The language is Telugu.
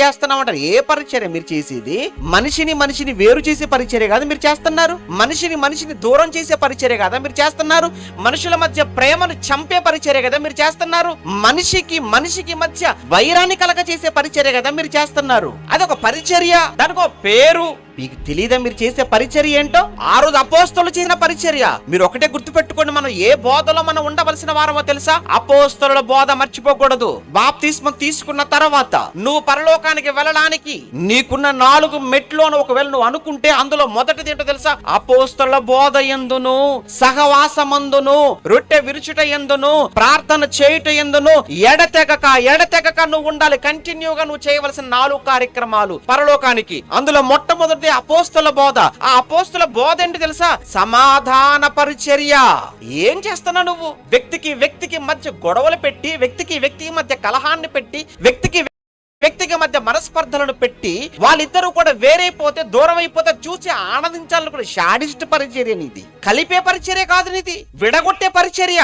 చేస్తున్నామంటారు. ఏ పరిచర్య మీరు చేసేది? మనిషిని వేరు చేసే పరిచర్య కాదు మీరు చేస్తున్నారు. మనిషిని దూరం చేసే పరిచర్య కదా మీరు చేస్తున్నారు. మనుషుల మధ్య ప్రేమను చంపే పరిచర్య కదా మీరు చేస్తున్నారు. మనిషికి మధ్య వైరాన్ని కలగ చేసే పరిచర్య కదా మీరు చేస్తున్నారు. అదొక పరిచర్య, దానికో పేరు. మీకు తెలియదా మీరు చేసే పరిచర్య ఏంటో? ఆ రోజు అపోస్తలులు చేసిన పరిచర్య. మీరు ఒకటే గుర్తుపెట్టుకోండి, మనం ఏ బోధలో మనం ఉండవలసిన వారమో తెలుసా? అపోస్తలుల బోధ మర్చిపోకూడదు. బాప్తిస్మం తీసుకున్న తర్వాత నువ్వు పరలోకానికి వెళ్ళడానికి నీకున్న 4 మెట్లోను ఒకవేళ నువ్వు అనుకుంటే అందులో మొదటిది ఏంటో తెలుసా? అపోస్తలుల బోధ యందును, సహవాసమందును, రొట్టె విరుచుట యందును, ప్రార్థన చేయుట యందును ఎడతెగక నువ్వు ఉండాలి. కంటిన్యూగా నువ్వు చేయవలసిన 4 కార్యక్రమాలు పరలోకానికి. అందులో మొట్టమొదటి అపోస్తల బోధ. ఆ అపోస్తల బోధ ఏంటి తెలుసా? సమాధాన పరిచర్య. ఏం చేస్తున్నావు నువ్వు? వ్యక్తికి మధ్య గొడవలు పెట్టి, వ్యక్తికి మధ్య కలహాన్ని పెట్టి, వ్యక్తికి మధ్య మనస్పర్ధలను పెట్టి, వాళ్ళిద్దరూ కూడా వేరైపోతే, దూరం అయిపోతే చూసి ఆనందించాలని కూడా షాడిస్ట్ పరిచర్య నీది. కలిపే పరిచర్య కాదు నీది, విడగొట్టే పరిచర్య.